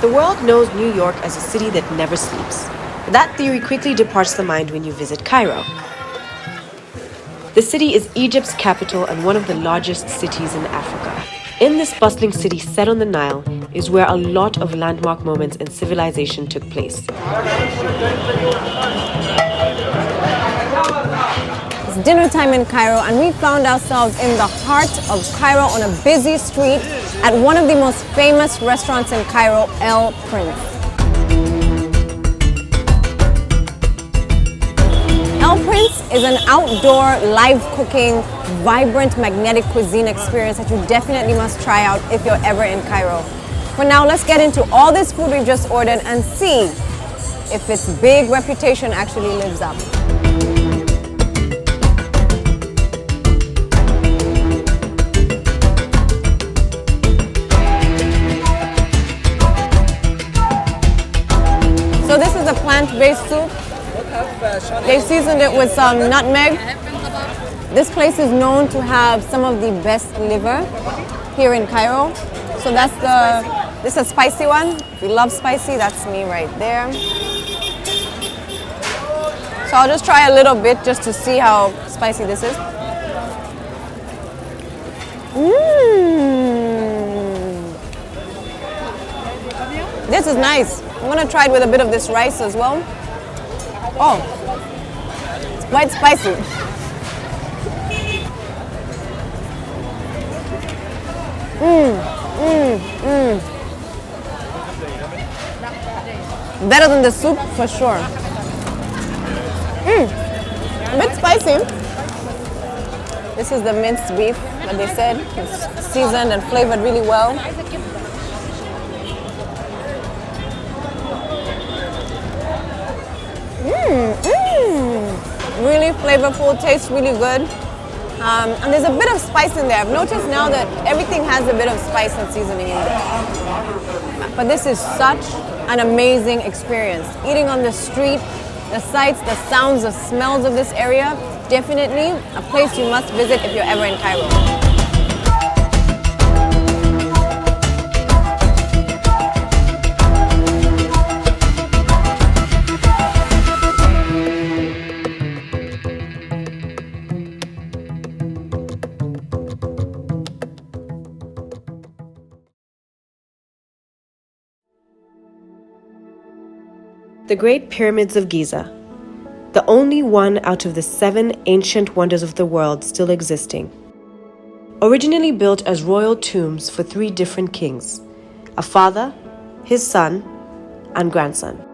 The world knows New York as a city that never sleeps. But that theory quickly departs the mind when you visit Cairo. The city is Egypt's capital and one of the largest cities in Africa. In this bustling city set on the Nile is where a lot of landmark moments in civilization took place. It's dinner time in Cairo, and we found ourselves in the heart of Cairo on a busy street at one of the most famous restaurants in Cairo, El Prince. El Prince is an outdoor, live cooking, vibrant, magnetic cuisine experience that you definitely must try out if you're ever in Cairo. For now, let's get into all this food we've just ordered and see if its big reputation actually lives up. So this is a plant-based soup. They seasoned it with some nutmeg. This place is known to have some of the best liver here in Cairo. So this is a spicy one. If you love spicy, that's me right there. So I'll just try a little bit just to see how spicy this is. This is nice. I'm gonna try it with a bit of this rice as well. Oh, it's quite spicy. Better than the soup for sure. A bit spicy. This is the minced beef that they said. It's seasoned and flavored really well. Really flavorful, tastes really good. And there's a bit of spice in there. I've noticed now that everything has a bit of spice and seasoning in there. But this is such an amazing experience. Eating on the street, the sights, the sounds, the smells of this area, definitely a place you must visit if you're ever in Cairo. The Great Pyramids of Giza, the only one out of the 7 ancient wonders of the world still existing. Originally built as royal tombs for 3 different kings, a father, his son, and grandson.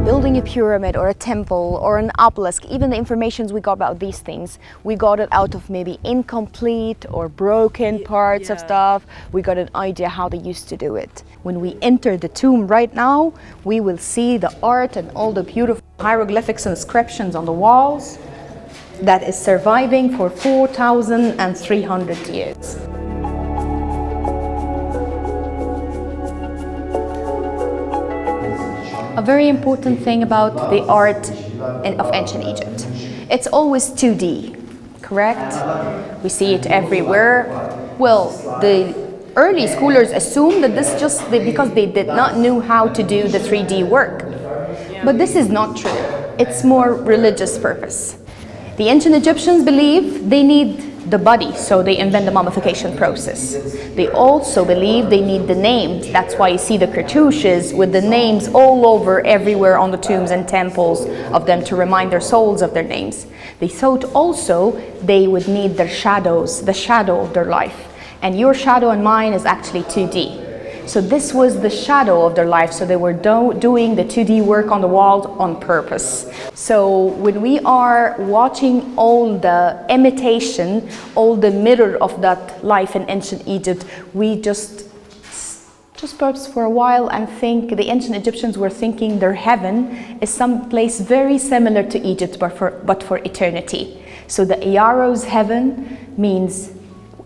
Building a pyramid or a temple or an obelisk, even the information we got about these things, we got it out of maybe incomplete or broken parts of stuff. We got an idea how they used to do it. When we enter the tomb right now, we will see the art and all the beautiful hieroglyphics and inscriptions on the walls that is surviving for 4,300 years. A very important thing about the art of ancient Egypt. It's always 2D, correct? We see it everywhere. Well, the early scholars assumed that this just because they did not know how to do the 3D work. But this is not true. It's more religious purpose. The ancient Egyptians believe they need the body, so they invent the mummification process. They also believe they need the names. That's why you see the cartouches with the names all over everywhere on the tombs and temples of them to remind their souls of their names. They thought also they would need their shadows, the shadow of their life. And your shadow and mine is actually 2D. So this was the shadow of their life. So they were doing the 2D work on the wall on purpose. So when we are watching all the imitation, all the mirror of that life in ancient Egypt, we just pause for a while and think the ancient Egyptians were thinking their heaven is some place very similar to Egypt, but for eternity. So the Iaro's heaven means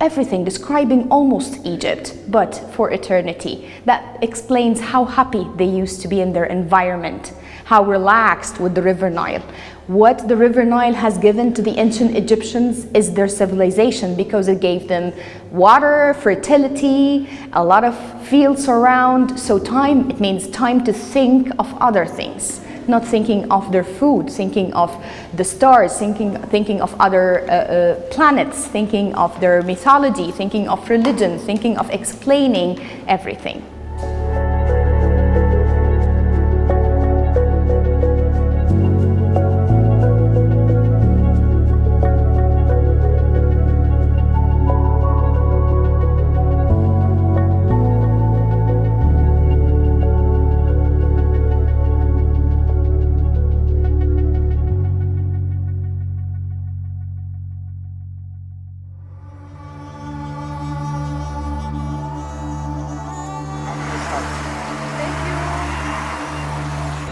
everything, describing almost Egypt, but for eternity. That explains how happy they used to be in their environment, how relaxed with the River Nile. What the River Nile has given to the ancient Egyptians is their civilization, because it gave them water, fertility, a lot of fields around. So time, it means time to think of other things, not thinking of their food, thinking of the stars, thinking of other planets, thinking of their mythology, thinking of religion, thinking of explaining everything.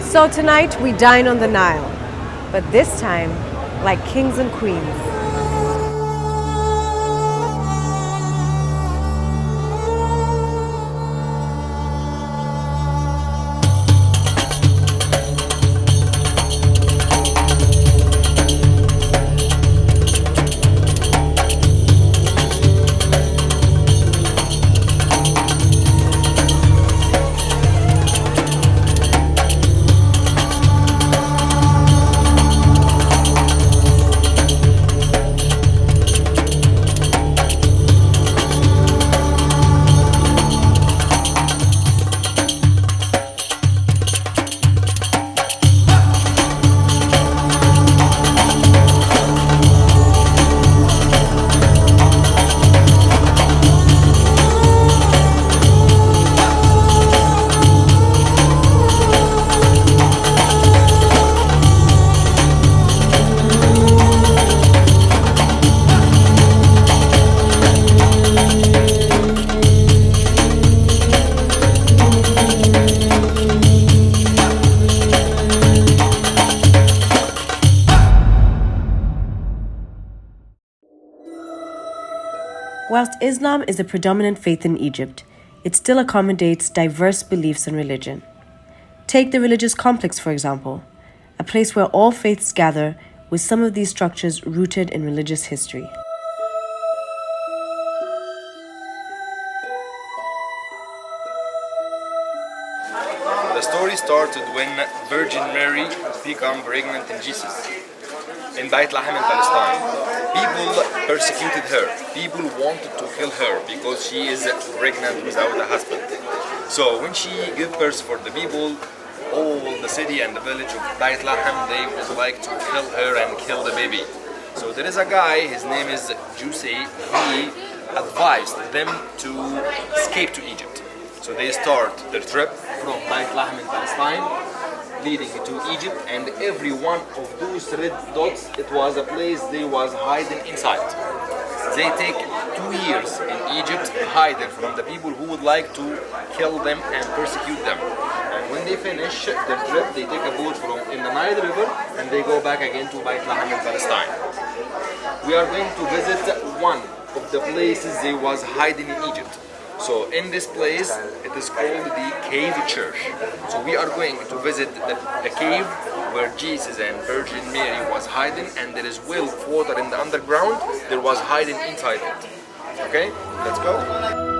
So tonight we dine on the Nile, but this time like kings and queens. Whilst Islam is the predominant faith in Egypt, it still accommodates diverse beliefs and religion. Take the religious complex, for example, a place where all faiths gather, with some of these structures rooted in religious history. The story started when Virgin Mary became pregnant in Jesus in Bethlehem in Palestine. People persecuted her. People wanted to kill her because she is pregnant without a husband. So when she gave birth for the people, all the city and the village of Bethlehem, they would like to kill her and kill the baby. So there is a guy, his name is Juicy, he advised them to escape to Egypt. So they start their trip from Bethlehem in Palestine, leading to Egypt, and every one of those red dots, it was a place they was hiding inside. They take 2 years in Egypt hiding from the people who would like to kill them and persecute them. And when they finish their trip, they take a boat from in the Nile River and they go back again to Bethlehem in Palestine. We are going to visit one of the places they was hiding in Egypt. So in this place, it is called the Cave Church. So we are going to visit the cave where Jesus and Virgin Mary was hiding, and there is well of water in the underground. There was hiding inside it. Okay, let's go.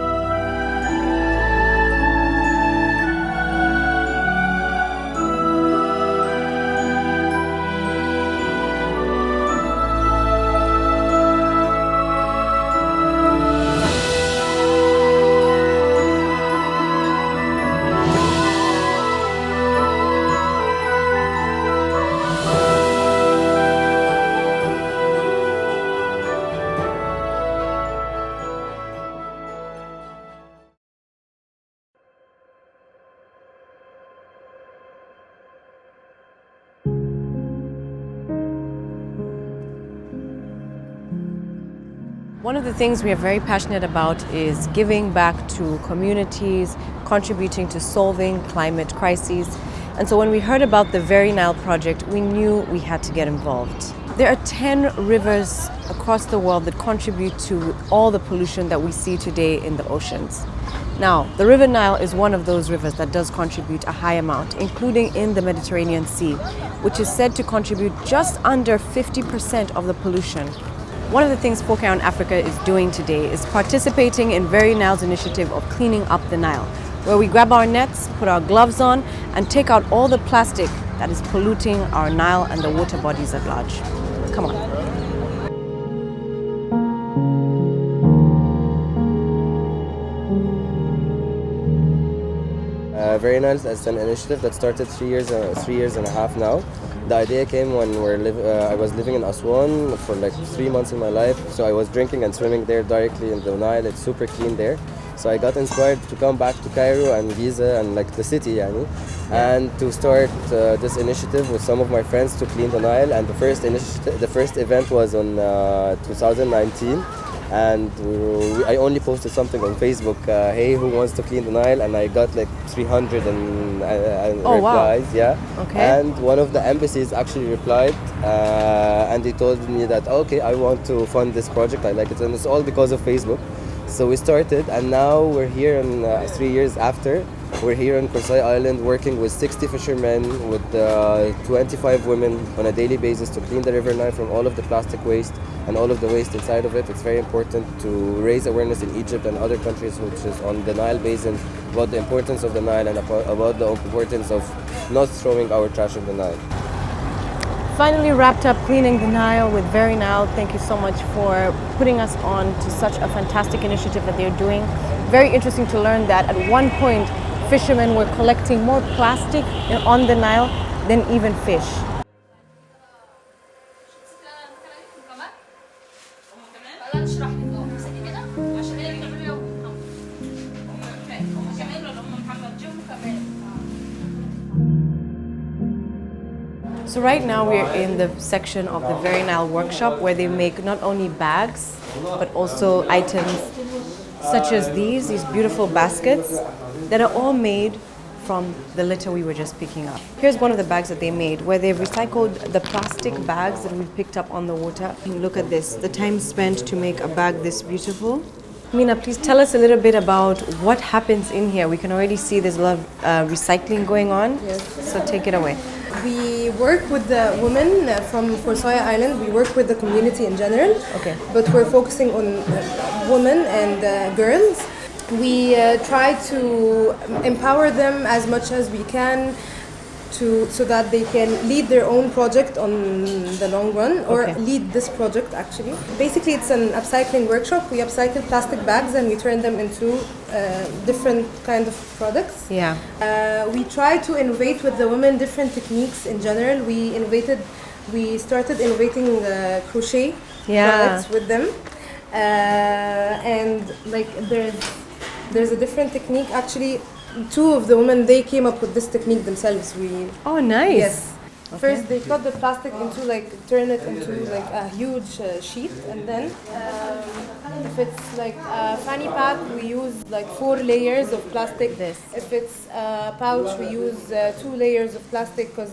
One of the things we are very passionate about is giving back to communities, contributing to solving climate crises. And so when we heard about the Very Nile project, we knew we had to get involved. There are 10 rivers across the world that contribute to all the pollution that we see today in the oceans. Now, the River Nile is one of those rivers that does contribute a high amount, including in the Mediterranean Sea, which is said to contribute just under 50% of the pollution. One of the things Focus on Africa is doing today is participating in Very Nile's initiative of cleaning up the Nile, where we grab our nets, put our gloves on, and take out all the plastic that is polluting our Nile and the water bodies at large. Come on. Very Nice is an initiative that started 3 years and a half now. The idea came when I was living in Aswan for like 3 months in my life. So I was drinking and swimming there directly in the Nile. It's super clean there. So I got inspired to come back to Cairo and Giza and like the city, and to start this initiative with some of my friends to clean the Nile. And the first event was on 2019. And I only posted something on Facebook, hey, who wants to clean the Nile? And I got like 300 replies, wow. yeah. Okay. And one of the embassies actually replied, and he told me that, okay, I want to fund this project, I like it. And it's all because of Facebook. So we started, and now we're here, and 3 years after, we're here on Kursai Island working with 60 fishermen, with 25 women on a daily basis to clean the River Nile from all of the plastic waste and all of the waste inside of it. It's very important to raise awareness in Egypt and other countries which is on the Nile Basin about the importance of the Nile and about the importance of not throwing our trash in the Nile. Finally wrapped up cleaning the Nile with Very Nile. Thank you so much for putting us on to such a fantastic initiative that they're doing. Very interesting to learn that at one point fishermen were collecting more plastic on the Nile than even fish. So right now we're in the section of the Very Nile workshop where they make not only bags but also items such as these beautiful baskets that are all made from the litter we were just picking up. Here's one of the bags that they made where they've recycled the plastic bags that we've picked up on the water. And look at this, the time spent to make a bag this beautiful. Mina, please tell us a little bit about what happens in here. We can already see there's a lot of recycling going on. Yes. So take it away. We work with the women from Kursai Island. We work with the community in general. Okay. But we're focusing on women and girls. We try to empower them as much as we can so that they can lead their own project on the long run, or Okay. lead this project actually. Basically, it's an upcycling workshop. We upcycle plastic bags and we turn them into different kind of products. Yeah. We try to innovate with the women different techniques in general. We started innovating crochet products with them, and like there's a different technique actually. Two of the women, they came up with this technique themselves. Oh, nice. Yes. Okay. First, they cut the plastic into turn it into like a huge sheet, and then if it's like a fanny pack, we use like 4 layers of plastic. If it's a pouch, we use 2 layers of plastic because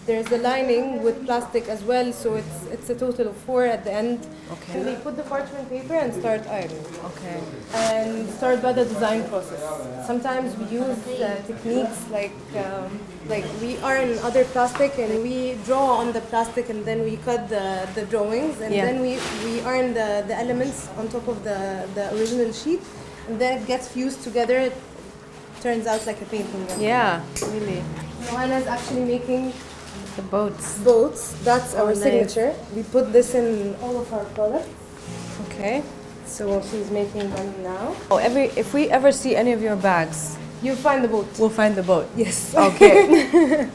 there's a lining with plastic as well, so it's a total of 4 at the end. Okay. And they put the parchment paper and start ironing. Okay. And start by the design process. Sometimes we use techniques like we iron other plastic and we draw on the plastic and then we cut the drawings and then we iron the elements on top of the original sheet, and then it gets fused together. It turns out like a painting. Yeah, really. Joanna's actually making The boats. boats. That's our nice. signature. We put this in all of our products. Okay. So she's making them now. Oh, if we ever see any of your bags, You'll find the boat. we'll find the boat. Yes. Okay.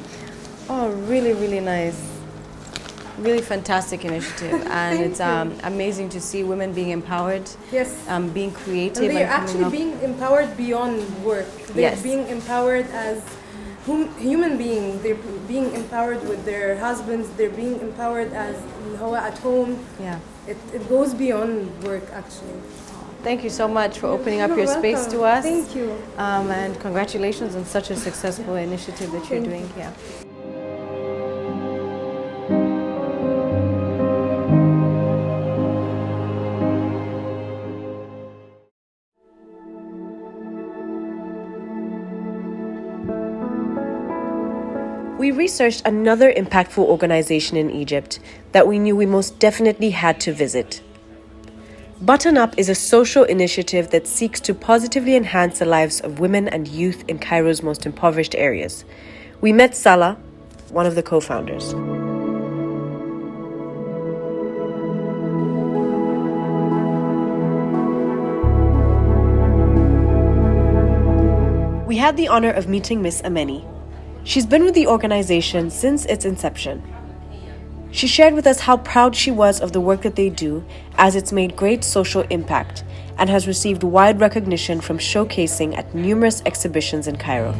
Oh, really, really nice. Really fantastic initiative, and it's amazing to see women being empowered, Yes. being creative. And they're coming actually up. being empowered beyond work. They're Yes. being empowered as human beings. They're being empowered with their husbands. They're being empowered as at home. Yeah. It goes beyond work actually. Thank you so much for opening up You're your space to welcome. us. Thank you. And congratulations on such a successful initiative that you're doing here. We researched another impactful organization in Egypt that we knew we most definitely had to visit. Button Up is a social initiative that seeks to positively enhance the lives of women and youth in Cairo's most impoverished areas. We met Salah, one of the co-founders. We had the honor of meeting Miss Ameni. She's been with the organization since its inception. She shared with us how proud she was of the work that they do, as it's made great social impact and has received wide recognition from showcasing at numerous exhibitions in Cairo.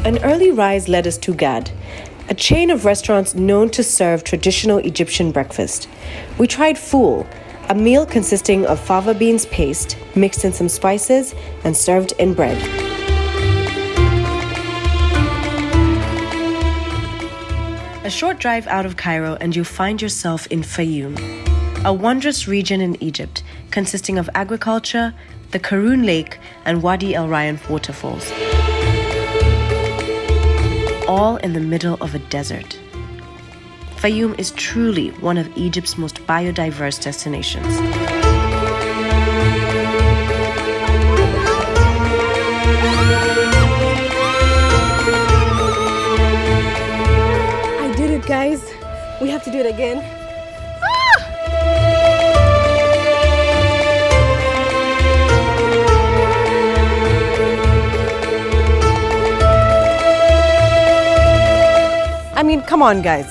An early rise led us to Gad, a chain of restaurants known to serve traditional Egyptian breakfast. We tried fool, a meal consisting of fava beans paste mixed in some spices and served in bread. A short drive out of Cairo and you find yourself in Fayoum, a wondrous region in Egypt consisting of agriculture, the Karun Lake, and Wadi El Rayyan waterfalls, all in the middle of a desert. Fayoum is truly one of Egypt's most biodiverse destinations. I did it, guys. We have to do it again. I mean, come on, guys.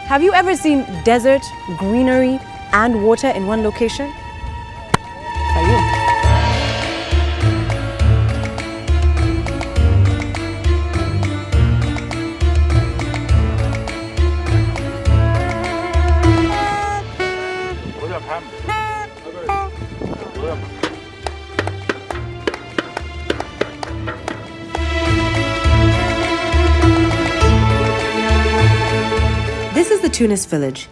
Have you ever seen desert, greenery, and water in one location? Fayoum. This is the Tunis village,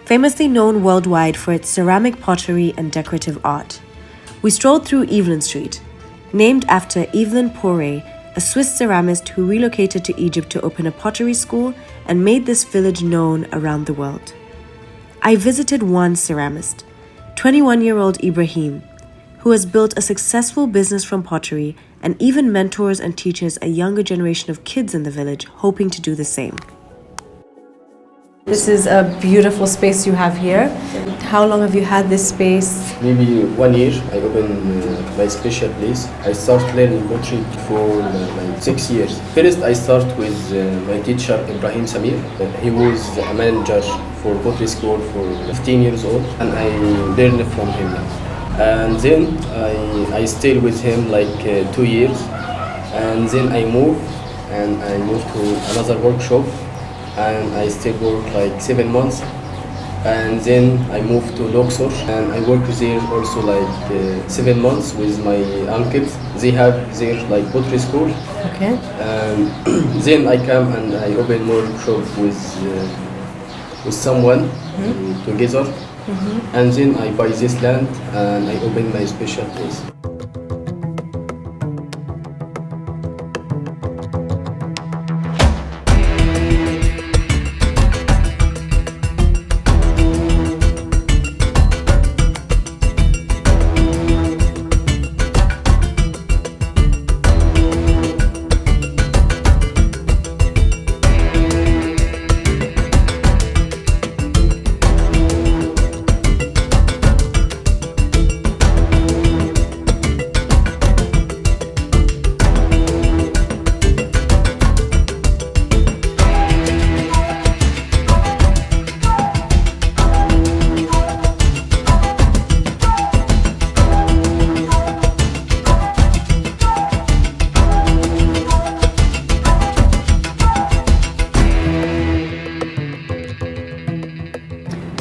famously known worldwide for its ceramic pottery and decorative art. We strolled through Evelyn Street, named after Evelyn Poret, a Swiss ceramist who relocated to Egypt to open a pottery school and made this village known around the world. I visited one ceramist, 21-year-old Ibrahim, who has built a successful business from pottery and even mentors and teaches a younger generation of kids in the village hoping to do the same. This is a beautiful space you have here. How long have you had this space? Maybe 1 year. I opened my special place. I start learning pottery for like 6 years. First, I start with my teacher Ibrahim Samir. He was a manager for pottery school for 15 years old, and I learned from him. And then I stayed with him like 2 years, and then I moved to another workshop. And I stayed work like 7 months, and then I moved to Luxor and I worked there also like 7 months with my uncles. They have their like pottery school. Okay. And then I come and I open more shop with someone together, and then I buy this land and I open my special place.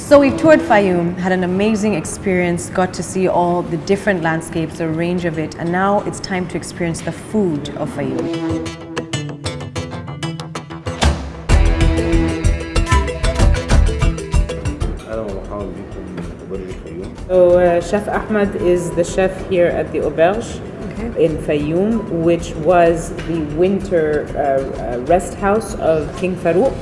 So we toured Fayoum, had an amazing experience, got to see all the different landscapes, a range of it, and now it's time to experience the food of Fayoum. So Chef Ahmed is the chef here at the Auberge in Fayoum, which was the winter rest house of King Farouk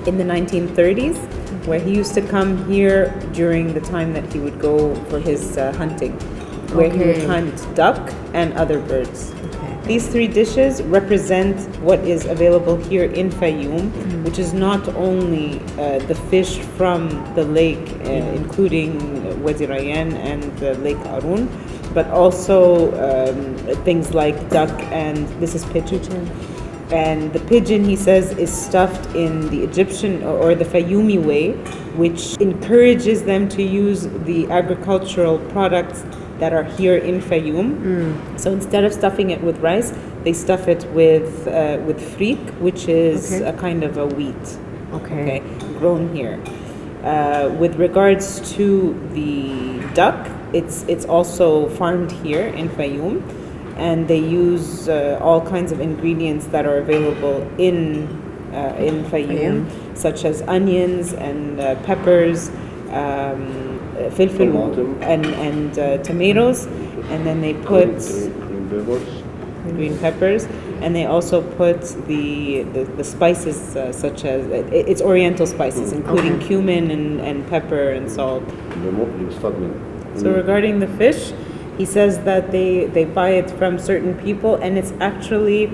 in the 1930s, where he used to come here during the time that he would go for his hunting, where he would hunt duck and other birds. These three dishes represent what is available here in Fayoum, which is not only the fish from the lake, including Wadi Rayyan and Lake Arun, but also things like duck, and this is pigeon. And the pigeon, he says, is stuffed in the Egyptian or the Fayoumi way, which encourages them to use the agricultural products that are here in Fayoum. So instead of stuffing it with rice, they stuff it with freak, which is a kind of a wheat, grown here. With regards to the duck, it's also farmed here in Fayoum, and they use all kinds of ingredients that are available in Fayoum, such as onions and peppers, filfil and tomatoes, and then they put green peppers, and they also put the spices such as it's oriental spices, including cumin and pepper and salt. So regarding the fish, he says that they buy it from certain people, and it's actually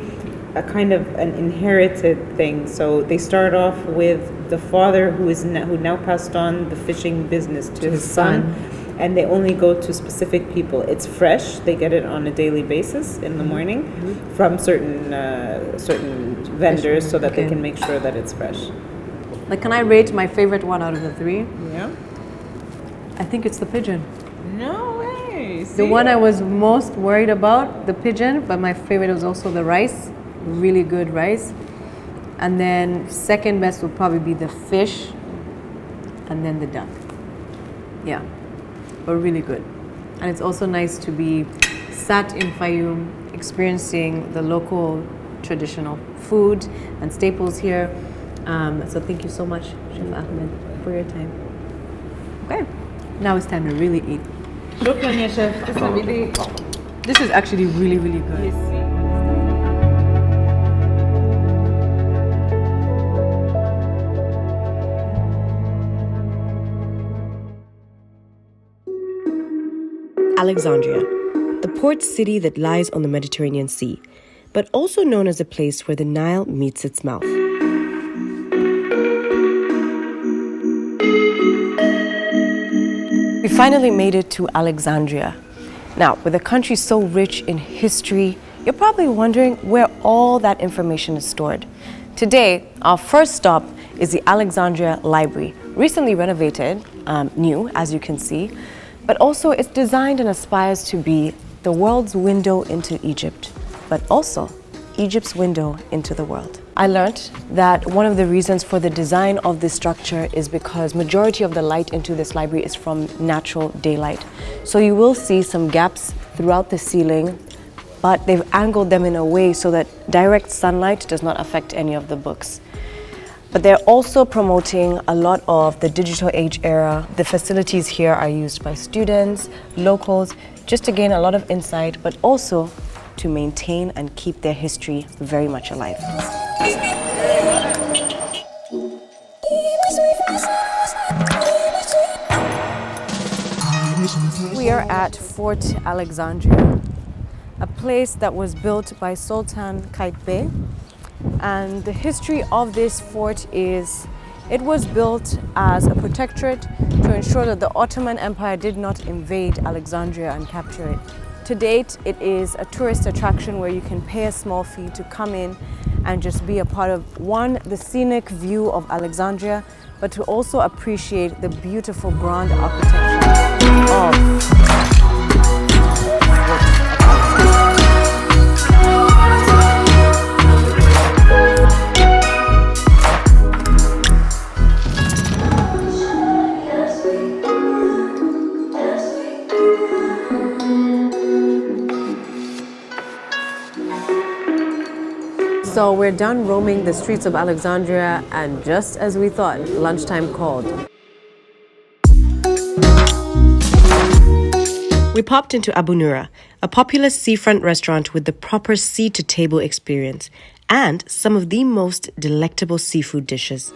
a kind of an inherited thing. So they start off with the father who now passed on the fishing business to his son, and they only go to specific people. It's fresh; they get it on a daily basis in the morning from certain vendors, so that they can make sure that it's fresh. Like, can I rate my favorite one out of the three? Yeah. I think it's the pigeon. No way. The one I was most worried about, the pigeon, but my favorite was also the rice. Really good rice. And then second best would probably be the fish, and then the duck. Yeah, but really good. And it's also nice to be sat in Fayoum, experiencing the local traditional food and staples here. So thank you so much, Chef Ahmed, for your time. Okay, now it's time to really eat. شكرا يا شيف. This is actually really, really good. Alexandria, the port city that lies on the Mediterranean Sea, but also known as a place where the Nile meets its mouth. We finally made it to Alexandria. Now, with a country so rich in history, you're probably wondering where all that information is stored. Today, our first stop is the Alexandria Library, recently renovated, new, as you can see, but also it's designed and aspires to be the world's window into Egypt, but also Egypt's window into the world. I learned that one of the reasons for the design of this structure is because majority of the light into this library is from natural daylight. So you will see some gaps throughout the ceiling, but they've angled them in a way so that direct sunlight does not affect any of the books. But they're also promoting a lot of the digital age era. The facilities here are used by students, locals, just to gain a lot of insight, but also to maintain and keep their history very much alive. We are at Fort Alexandria, a place that was built by Sultan Qaitbay. And the history of this fort is it was built as a protectorate to ensure that the Ottoman Empire did not invade Alexandria and capture it. To date, it is a tourist attraction where you can pay a small fee to come in and just be a part of, one, the scenic view of Alexandria, but to also appreciate the beautiful grand architecture of So we're done roaming the streets of Alexandria, and just as we thought, lunchtime called. We popped into Abu Nura, a popular seafront restaurant with the proper sea-to-table experience and some of the most delectable seafood dishes.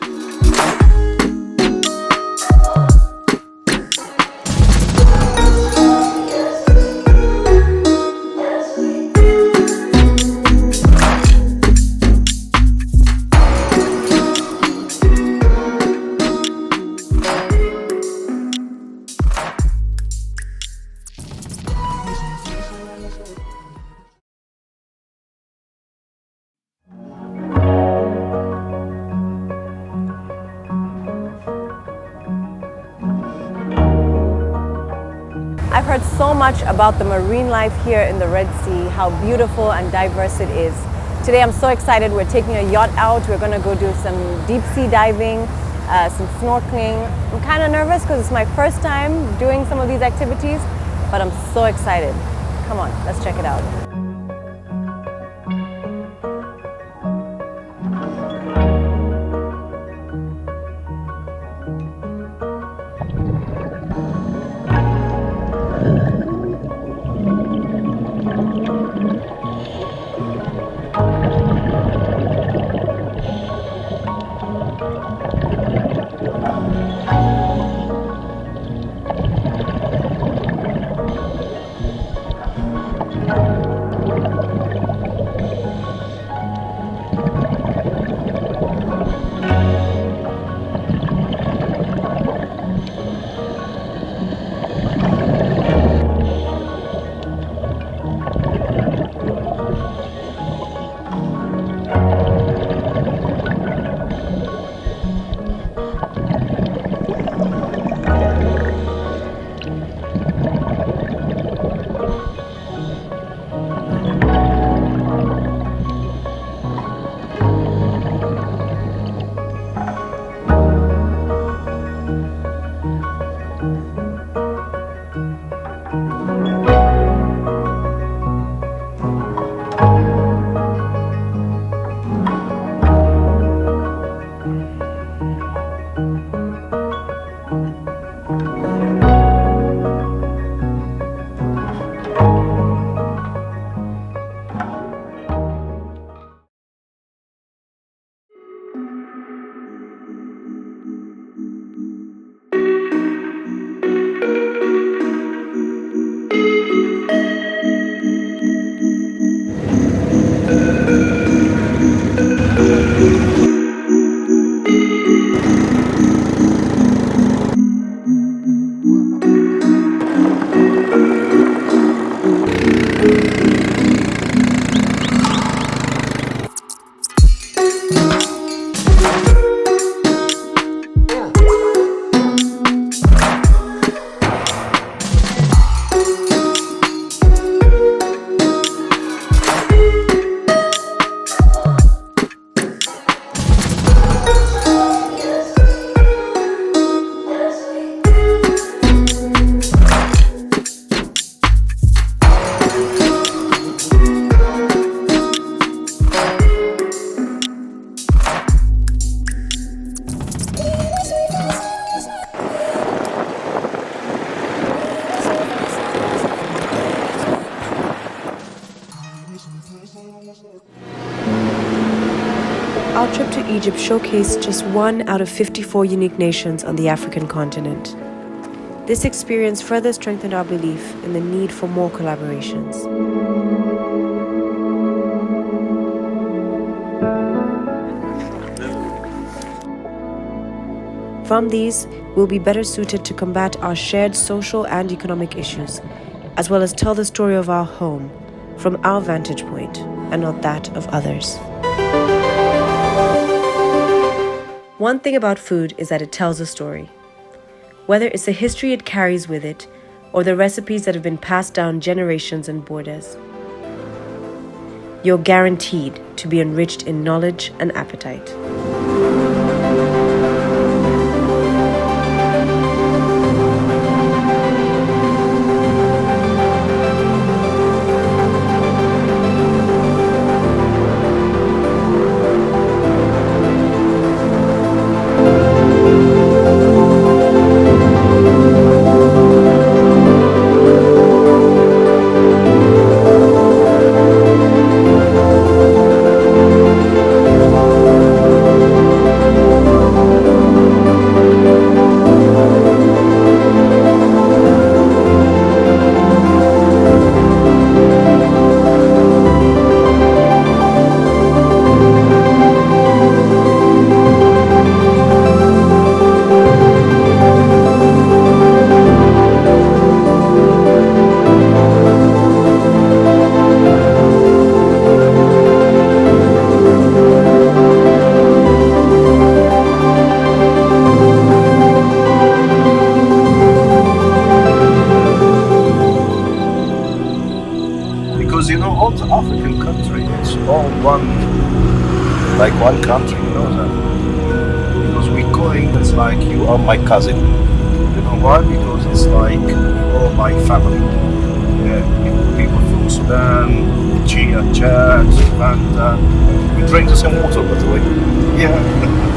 I've heard so much about the marine life here in the Red Sea, how beautiful and diverse it is. Today I'm so excited. We're taking a yacht out. We're going to go do some deep sea diving, some snorkeling. I'm kind of nervous because it's my first time doing some of these activities, but I'm so excited. Come on, let's check it out. Our trip to Egypt showcased just one out of 54 unique nations on the African continent. This experience further strengthened our belief in the need for more collaborations. From these, we'll be better suited to combat our shared social and economic issues, as well as tell the story of our home from our vantage point and not that of others. One thing about food is that it tells a story. Whether it's the history it carries with it or the recipes that have been passed down generations and borders, you're guaranteed to be enriched in knowledge and appetite. African country. It's all one, like one country, you know that. Because we calling it's like you are my cousin. You know why? Because it's like all my family. Yeah, people from Sudan, Chad, and we drink the same water, by the way. Yeah.